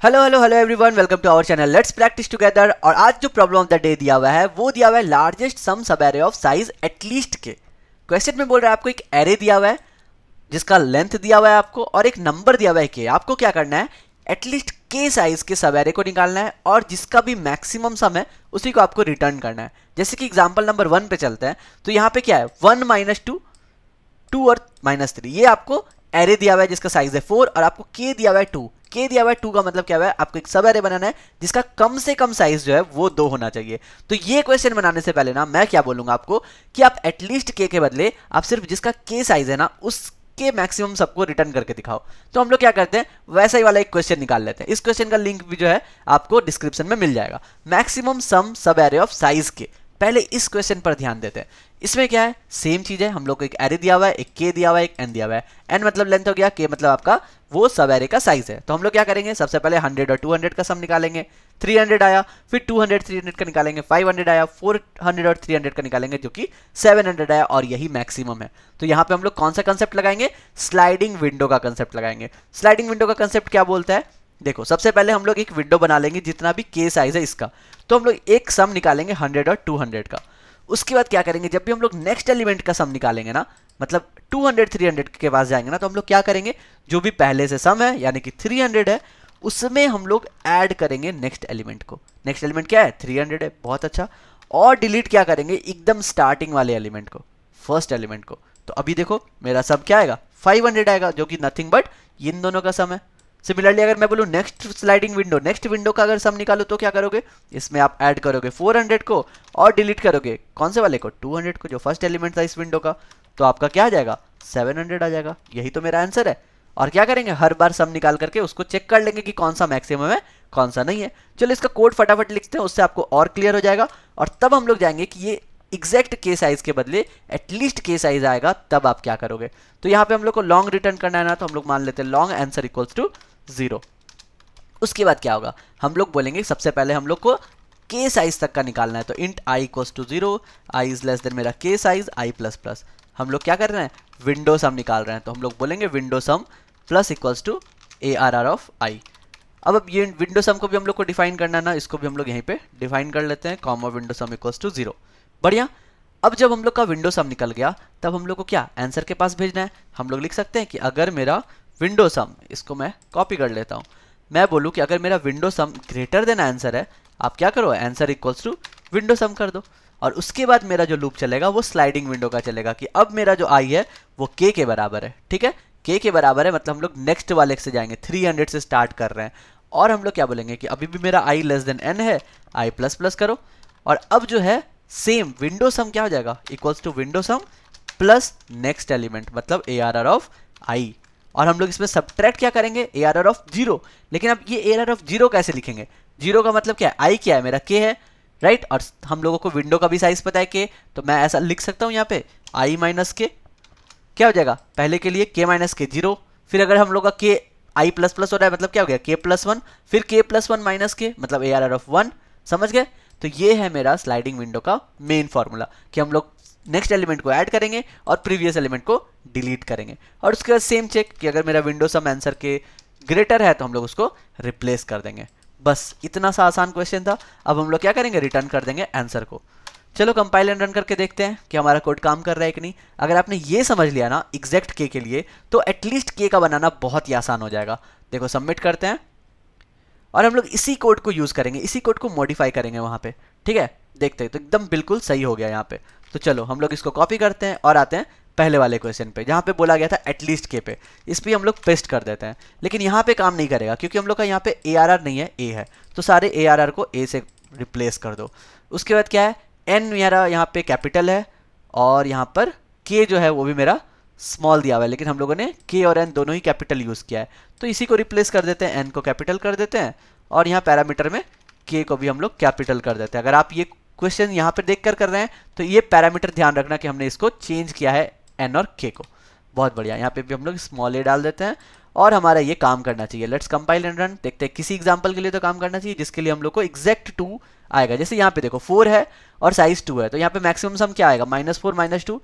Hello hello hello everyone, welcome to our channel let's practise together. और आज जो problem of the day दिया हुआ है वो दिया हुआ है लार्जेस्ट सम सब एरे ऑफ साइज एटलीस्ट के। क्वेश्चन में बोल रहा है आपको एक एरे दिया हुआ है जिसका लेंथ दिया हुआ है आपको और एक नंबर दिया हुआ है के। आपको क्या करना है, एटलीस्ट के साइज के सब एरे को निकालना है और जिसका भी मैक्सिमम सम है उसी को आपको रिटर्न करना है। जैसे कि एग्जांपल नंबर 1 पे चलते हैं तो यहाँ पे क्या है 1 - 2, 2 और -3। ये आपको एरे दिया हुआ है जिसका साइज है 4 और आपको के दिया हुआ है 2। के दिया हुआ है 2 का मतलब क्या हुआ है, आपको एक सब एरे बनाना है जिसका कम से कम साइज जो है वो 2 होना चाहिए। तो ये क्वेश्चन बनाने से पहले ना मैं क्या बोलूंगा आपको कि आप एटलीस्ट के बदले आप सिर्फ जिसका के साइज है ना उसके मैक्सिमम सबको रिटर्न करके दिखाओ। तो हम लोग क्या करते हैं, वैसा ही वाला एक क्वेश्चन निकाल लेते हैं। इस क्वेश्चन का लिंक भी जो है आपको डिस्क्रिप्शन में मिल जाएगा। मैक्सिमम सम सब एरे ऑफ साइज के। पहले इस क्वेश्चन पर ध्यान देते हैं। इसमें क्या है, सेम चीज है, हम लोग को एक एरे दिया हुआ है, एक के दिया हुआ है, एक एन दिया हुआ है। एन मतलब लेंथ हो गया, के मतलब आपका वो सब एरे का साइज है। तो हम लोग क्या करेंगे, सबसे पहले 100 और 200 का सम निकालेंगे। 300 आया, फिर 200 300 का निकालेंगे, 500 आया, 400 और 300 का निकालेंगे जो कि 700 आया और यही मैक्सिमम है। तो यहाँ पे हम लोग कौन सा कंसेप्ट लगाएंगे, स्लाइडिंग विंडो का कंसेप्ट लगाएंगे। स्लाइडिंग विंडो का कंसेप्ट क्या बोलता है, देखो सबसे पहले हम लोग एक विंडो बना लेंगे जितना भी के साइज है इसका। तो हम लोग एक सम निकालेंगे 100 और 200 का। उसके बाद क्या करेंगे, जब भी हम लोग नेक्स्ट एलिमेंट का सम निकालेंगे ना, मतलब 200 300 के पास जाएंगे ना, तो हम लोग क्या करेंगे, जो भी पहले से सम है यानी कि 300 है उसमें हम लोग ऐड करेंगे नेक्स्ट एलिमेंट को। नेक्स्ट एलिमेंट क्या है, 300 है, बहुत अच्छा। और डिलीट क्या करेंगे, एकदम स्टार्टिंग वाले एलिमेंट को, फर्स्ट एलिमेंट को। तो अभी देखो मेरा सब क्या आएगा, 500 आएगा जो कि नथिंग बट इन दोनों का सम है। सिमिलरली अगर मैं बोलूं next sliding window, next window का अगर सम निकालो तो क्या करोगे, इसमें आप ऐड करोगे 400 को और डिलीट करोगे कौन से वाले को, 200 को, जो फर्स्ट एलिमेंट था इस विंडो का। तो आपका क्या आ जाएगा, 700 आ जाएगा। यही तो मेरा आंसर है। और क्या करेंगे, हर बार सम निकाल करके उसको चेक कर लेंगे कि कौन सा मैक्सिमम है कौन सा नहीं है। चलो इसका कोड फटाफट लिखते हैं, उससे आपको और क्लियर हो जाएगा। और तब हम लोग जाएंगे कि ये एग्जैक्ट के साइज के बदले एटलीस्ट के साइज आएगा, तब आप क्या करोगे। तो यहाँ पे हम लोग को लॉन्ग रिटर्न करना है ना, तो हम लोग मान लेते हैं लॉन्ग आंसर इक्वल्स टू 0। उसके बाद क्या होगा, हम लोग बोलेंगे सबसे पहले हम लोग को के साइज तक का निकालना है। तो int i equals to 0, i is less than मेरा के साइज आई प्लस प्लस। हम लोग क्या कर रहे हैं, विंडो सम निकाल रहे हैं। तो हम लोग बोलेंगे window sum plus equals to A are are of I. अब ये विंडो सम को भी हम लोग को डिफाइन करना है ना, इसको भी हम लोग यहीं पे डिफाइन कर लेते हैं, comma window sum equals to 0। बढ़िया। अब जब हम लोग का विंडो सम निकल गया तब हम लोग को क्या आंसर के पास भेजना है। हम लोग लिख सकते हैं कि अगर मेरा विंडो सम, इसको मैं कॉपी कर लेता हूं, मैं बोलूं कि अगर मेरा विंडो सम ग्रेटर देन आंसर है, आप क्या करो, आंसर इक्वल्स टू विंडो सम कर दो। और उसके बाद मेरा जो लूप चलेगा वो स्लाइडिंग विंडो का चलेगा कि अब मेरा जो आई है वो के बराबर है। ठीक है, के बराबर है मतलब हम लोग नेक्स्ट वाले से जाएंगे, 300 से स्टार्ट कर रहे हैं। और हम लोग क्या बोलेंगे कि अभी भी मेरा आई लेस देन एन है, आई प्लस प्लस करो। और अब जो है सेम विंडो सम क्या हो जाएगा, equals to window sum plus next element मतलब a are are of i. और हम लोग इसमें सब्ट्रैक्ट क्या करेंगे, ए आर आर ऑफ 0। लेकिन अब ये ए आर आर ऑफ 0 कैसे लिखेंगे, 0 का मतलब क्या है, आई क्या है, मेरा के है, राइट। और हम लोगों को विंडो का भी साइज पता है के, तो मैं ऐसा लिख सकता हूं यहाँ पे आई माइनस के, क्या हो जाएगा, पहले के लिए के माइनस के 0, फिर अगर हम लोग का के आई प्लस प्लस हो रहा है मतलब क्या हो गया, के प्लस 1, फिर के प्लस 1 माइनस के मतलब ए आर आर ऑफ 1। समझ गए। तो ये है मेरा स्लाइडिंग विंडो का मेन फॉर्मूला कि हम लोग नेक्स्ट एलिमेंट को ऐड करेंगे और प्रीवियस एलिमेंट को डिलीट करेंगे। और उसके बाद सेम चेक कि अगर मेरा विंडो सम आंसर के ग्रेटर है तो हम लोग उसको रिप्लेस कर देंगे। बस इतना सा आसान क्वेश्चन था। अब हम लोग क्या करेंगे, रिटर्न कर देंगे आंसर को। चलो कंपाइल एंड रन करके देखते हैं कि हमारा कोड काम कर रहा है कि नहीं। अगर आपने ये समझ लिया ना एग्जैक्ट के लिए, तो एटलीस्ट के का बनाना बहुत ही आसान हो जाएगा। देखो सबमिट करते हैं और हम लोग इसी कोड को यूज करेंगे, इसी कोड को मॉडिफाई करेंगे वहां पे। ठीक है, देखते हैं तो एकदम बिल्कुल सही हो गया यहाँ पे। तो चलो हम लोग इसको कॉपी करते हैं और आते हैं पहले वाले क्वेश्चन पे जहाँ पे बोला गया था एटलीस्ट के पे। इस पे हम लोग पेस्ट कर देते हैं, लेकिन यहाँ पे काम नहीं करेगा क्योंकि हम लोग का यहाँ पे ए आर आर नहीं है, ए है। तो सारे ए आर आर को ए से रिप्लेस कर दो। उसके बाद क्या है, एन मेरा यहाँ पे कैपिटल है और यहाँ पर के जो है वो भी मेरा स्मॉल दिया हुआ है, लेकिन हम लोगों ने के और एन दोनों ही कैपिटल यूज किया है। तो इसी को रिप्लेस कर देते हैं, एन को कैपिटल कर देते हैं और यहाँ पैरामीटर में के को भी हम लोग कैपिटल कर देते हैं। अगर आप ये क्वेश्चन यहाँ पे देखकर कर रहे हैं तो ये पैरामीटर ध्यान रखना कि हमने इसको चेंज किया है एन और के को। बहुत बढ़िया, यहाँ पे भी हम लोग स्मॉल ए डाल देते हैं और हमारा ये काम करना चाहिए। लेट्स कंपाइल एंड रन, देखते हैं किसी एग्जांपल के लिए तो काम करना चाहिए जिसके लिए हम लोग को एग्जैक्ट 2 आएगा। जैसे यहाँ पे देखो 4 है और साइज 2 है, तो यहाँ पे मैक्सिमम सम क्या आएगा, -4 - 2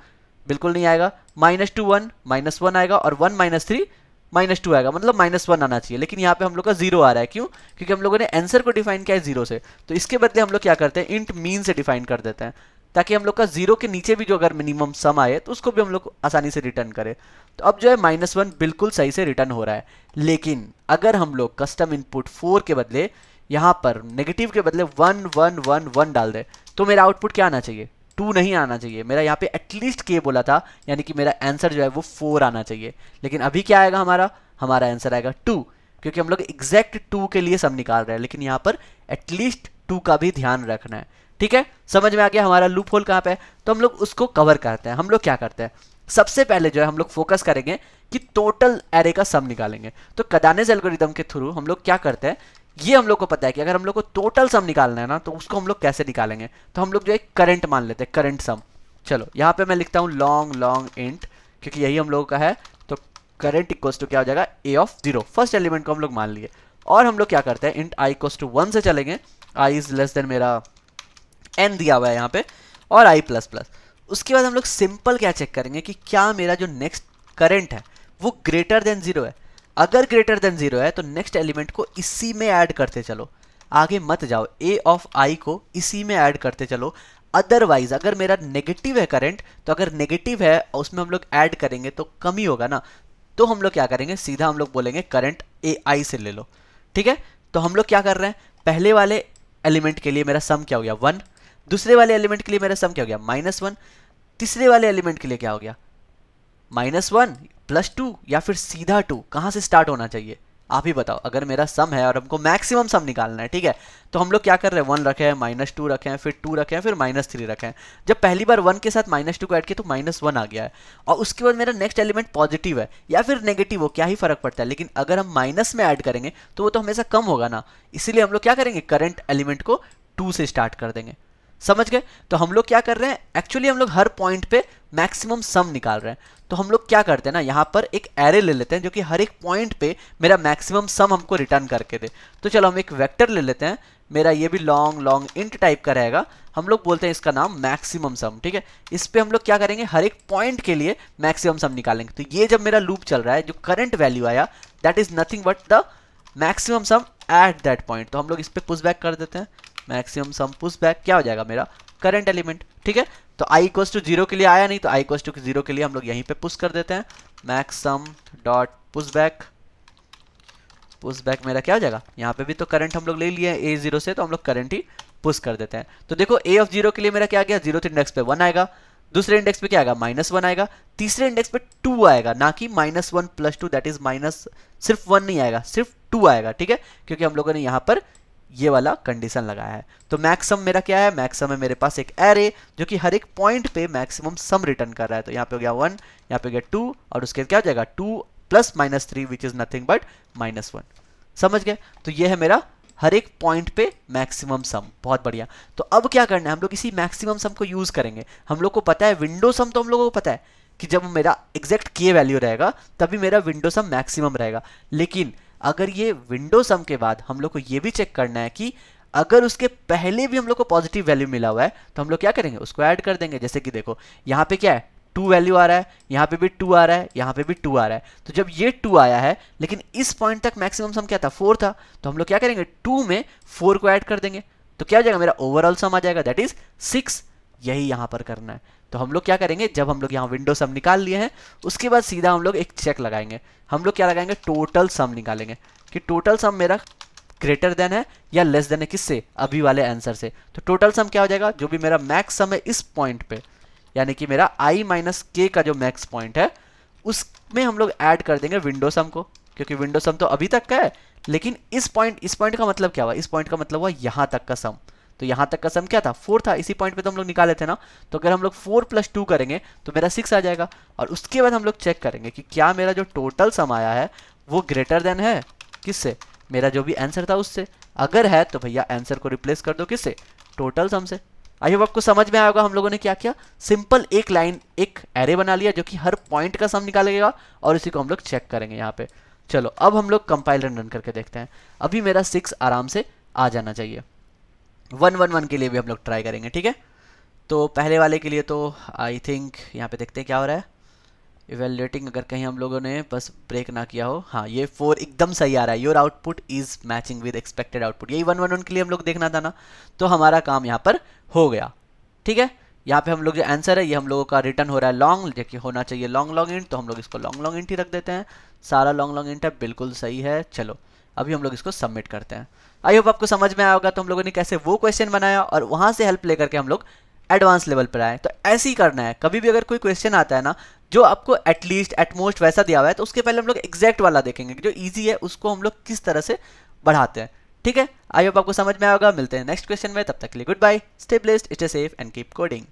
बिल्कुल नहीं आएगा, -2 1 -1 आएगा और 1 - 3 -2 आएगा, मतलब -1 आना चाहिए, लेकिन यहाँ पे हम लोग का 0 आ रहा है। क्यों? क्योंकि हम लोगों ने आंसर को डिफाइन किया है 0 से। तो इसके बदले हम लोग क्या करते हैं, इंट मीन से डिफाइन कर देते हैं, ताकि हम लोग का 0 के नीचे भी जो अगर मिनिमम सम आए तो उसको भी हम लोग आसानी से रिटर्न करें। तो अब जो है -1 बिल्कुल सही से रिटर्न हो रहा है। लेकिन अगर हम लोग कस्टम इनपुट 4 के बदले यहाँ पर नेगेटिव के बदले 1 1 1 1 डाल दे, तो मेरा आउटपुट क्या आना चाहिए, 2 नहीं आना चाहिए। मेरा यहाँ पे एटलीस्ट के बोला था, यानी कि मेरा आंसर जो है वो 4 आना चाहिए। लेकिन अभी क्या आएगा, हमारा आंसर आएगा 2, क्योंकि हम लोग एग्जैक्ट 2 के लिए सम निकाल रहे हैं, लेकिन यहाँ पर एटलीस्ट 2 का भी ध्यान रखना है। ठीक है, समझ में आ गया हमारा लूप होल कहाँ पे है। तो हम लोग उसको कवर करते हैं। हम लोग क्या करते हैं, सबसे पहले जो है हम लोग फोकस करेंगे कि टोटल एरे का सम निकालेंगे। तो कदानेस एल्गोरिथम के थ्रू हम लोग क्या करते हैं, ये हम लोग को पता है कि अगर हम लोग को टोटल सम निकालना है ना, तो उसको हम लोग कैसे निकालेंगे। तो हम लोग जो है करंट मान लेते हैं, करंट सम। चलो यहाँ पे मैं लिखता हूँ लॉन्ग लॉन्ग इंट, क्योंकि यही हम लोगों का है। तो करंट इक्वल्स टू क्या हो जाएगा, ए ऑफ 0, फर्स्ट एलिमेंट को हम लोग मान लिए। और हम लोग क्या करते हैं, इंट आई इक्वल्स टू 1 से चलेंगे। आई इज लेस देन मेरा n दिया हुआ है यहाँ पे, और i प्लस प्लस। उसके बाद हम लोग सिंपल क्या चेक करेंगे कि क्या मेरा जो नेक्स्ट करंट है वो ग्रेटर देन 0 है। अगर ग्रेटर देन 0 है तो नेक्स्ट एलिमेंट को इसी में ऐड करते चलो, आगे मत जाओ, a ऑफ i को इसी में ऐड करते चलो। अदरवाइज अगर मेरा नेगेटिव है करंट, तो अगर नेगेटिव है और उसमें हम लोग ऐड करेंगे तो कम ही होगा ना। तो हम लोग क्या करेंगे, सीधा हम लोग बोलेंगे करंट ai से ले लो। ठीक है, तो हम लोग क्या कर रहे हैं, पहले वाले एलिमेंट के लिए मेरा सम क्या हो गया 1, दूसरे वाले एलिमेंट के लिए मेरा सम क्या हो गया -1, तीसरे वाले एलिमेंट के लिए क्या हो गया -1 प्लस 2, या फिर सीधा 2। कहां से स्टार्ट होना चाहिए आप ही बताओ। अगर मेरा सम है और हमको मैक्सिमम सम निकालना है, ठीक है, तो हम लोग क्या कर रहे हैं, 1 रखे हैं, -2 रखे हैं, फिर 2 रखे हैं, फिर -3 रखे हैं। जब पहली बार 1 के साथ -2 को ऐड किया तो -1 आ गया है, और उसके बाद मेरा नेक्स्ट एलिमेंट पॉजिटिव है या फिर नेगेटिव हो, क्या ही फर्क पड़ता है। लेकिन अगर हम माइनस में ऐड करेंगे तो वो तो हमेशा कम होगा ना। इसीलिए हम लोग क्या करेंगे, करंट एलिमेंट को 2 से स्टार्ट कर देंगे। समझ गए? तो हम लोग क्या कर रहे हैं, एक्चुअली हम लोग हर पॉइंट पे मैक्सिमम सम निकाल रहे हैं। तो हम लोग क्या करते हैं ना, यहाँ पर एक एरे ले लेते हैं जो कि हर एक पॉइंट पे मेरा मैक्सिमम सम हमको रिटर्न करके दे। तो चलो हम एक वेक्टर ले लेते हैं, मेरा ये भी लॉन्ग लॉन्ग इंट टाइप का रहेगा। हम लोग बोलते हैं इसका नाम मैक्सिमम सम। ठीक है, इस पे हम लोग क्या करेंगे, हर एक पॉइंट के लिए मैक्सिमम सम निकालेंगे। तो ये जब मेरा लूप चल रहा है, जो करंट वैल्यू आया that is nothing but the maximum some at that point. तो हम लोग इस पे पुश बैक कर देते हैं, मैक्सिमम सम पुश बैक क्या हो जाएगा, मेरा करंट एलिमेंट। ठीक है, तो i इक्वल्स टू 0 के लिए आया नहीं, तो i इक्वल्स टू 0 के लिए हम लोग यहीं पे पुश कर देते हैं, मैक्स सम dot push back. Push back मेरा क्या हो जाएगा, यहाँ पे भी तो करंट हम लोग ले लिए a 0 से, तो हम लोग करंट ही पुश कर देते हैं। तो देखो a ऑफ 0 के लिए मेरा क्या गया, 0th इंडेक्स पे 1 आएगा, दूसरे इंडेक्स पे क्या आएगा, -1 आएगा, तीसरे इंडेक्स पे 2 आएगा, ना कि -1 प्लस 2 दैट इज माइनस, सिर्फ 1 नहीं आएगा, सिर्फ 2 आएगा। ठीक है, क्योंकि हम लोगों ने यहाँ पर ये वाला कंडीशन लगाया है। तो मैक्सिमम मेरा क्या है, मैक्सिमम है मेरे पास एक एरे जो कि हर एक पॉइंट पे मैक्सिमम सम रिटर्न कर रहा है। तो यहाँ पे हो गया 1, यहाँ पे हो गया 2, और उसके क्या हो जाएगा 2 plus -3 which is nothing but -1। समझ गए? तो ये है मेरा हर एक पॉइंट पे मैक्सिमम सम। बहुत बढ़िया। तो अब क्या करना है, हम लोग इसी मैक्सिमम सम को यूज करेंगे। हम लोग को पता है विंडो सम, तो हम लोगों को पता है कि जब मेरा एग्जैक्ट के वैल्यू रहेगा तभी मेरा विंडो सम मैक्सिमम रहेगा। लेकिन अगर ये विंडो सम के बाद हम लोग को ये भी चेक करना है कि अगर उसके पहले भी हम लोग को पॉजिटिव वैल्यू मिला हुआ है तो हम लोग क्या करेंगे, उसको ऐड कर देंगे। जैसे कि देखो यहाँ पे क्या है, 2 वैल्यू आ रहा है, यहाँ पे भी 2 आ रहा है, यहाँ पे भी 2 आ रहा है। तो जब ये 2 आया है, लेकिन इस पॉइंट तक मैक्सिमम सम क्या था, 4 था, तो हम लोग क्या करेंगे, 2 में 4 को ऐड कर देंगे। तो क्या हो जाएगा, मेरा ओवरऑल सम आ जाएगा, दैट इज 6। यही यहाँ पर करना है। तो हम लोग क्या करेंगे, जब हम लोग यहाँ विंडो सम निकाल लिए हैं, उसके बाद सीधा हम लोग एक चेक लगाएंगे। हम लोग क्या लगाएंगे, टोटल सम निकालेंगे कि टोटल सम मेरा ग्रेटर देन है या लेस देन है, किससे, अभी वाले आंसर से। तो टोटल सम क्या हो जाएगा, जो भी मेरा मैक्स सम है इस पॉइंट पे, यानी कि मेरा i माइनस के का जो मैक्स पॉइंट है उसमें हम लोग ऐड कर देंगे विंडो सम को, क्योंकि विंडो सम तो अभी तक का है। लेकिन इस पॉइंट का मतलब क्या हुआ, इस पॉइंट का मतलब हुआ यहाँ तक का सम। तो यहाँ तक का सम क्या था, 4 था, इसी पॉइंट पे तो हम लोग निकाले थे ना। तो अगर हम लोग 4 + 2 करेंगे तो मेरा 6 आ जाएगा। और उसके बाद हम लोग चेक करेंगे कि क्या मेरा जो टोटल सम आया है वो ग्रेटर देन है किससे, मेरा जो भी आंसर था उससे। अगर है तो भैया आंसर को रिप्लेस कर दो किससे, टोटल सम से। आई होप आपको समझ में आया होगा हम लोगों ने क्या किया। सिंपल एक लाइन, एक एरे बना लिया जो कि हर पॉइंट का सम निकालेगा, और इसी को हम लोग चेक करेंगे यहाँ पे। चलो अब हम लोग कंपाइल रन करके देखते हैं। अभी मेरा 6 आराम से आ जाना चाहिए। 1 1 1 के लिए भी हम लोग ट्राई करेंगे। ठीक है, तो पहले वाले के लिए तो आई थिंक यहाँ पे देखते हैं क्या हो रहा है। इवेल्युएटिंग अगर कहीं हम लोगों ने बस ब्रेक ना किया हो, हाँ ये 4 एकदम सही आ रहा है। Your output is matching with expected output, यही 111 के लिए हम लोग देखना था ना, तो हमारा काम यहाँ पर हो गया। ठीक है, यहाँ पे हम लोग जो आंसर है ये हम लोगों का रिटर्न हो रहा है लॉन्ग, देखिए होना चाहिए लॉन्ग लॉन्ग इंट, तो हम लोग इसको लॉन्ग लॉन्ग इंट ही रख देते हैं। सारा लॉन्ग लॉन्ग इंट है, बिल्कुल सही है। चलो अभी हम लोग इसको सबमिट करते हैं। आई होप आपको समझ में आया होगा तो हम लोगों ने कैसे वो क्वेश्चन बनाया और वहां से हेल्प लेकर के हम लोग एडवांस लेवल पर आए। तो ऐसे ही करना है, कभी भी अगर कोई क्वेश्चन आता है ना जो आपको एटलीस्ट एटमोस्ट वैसा दिया हुआ है, तो उसके पहले हम लोग एग्जैक्ट वाला देखेंगे कि जो इजी है उसको हम लोग किस तरह से बढ़ाते हैं। ठीक है, आई होप आपको समझ में आएगा। मिलते हैं नेक्स्ट क्वेश्चन में, तब तक के लिए goodbye, stay blessed, stay safe and keep coding.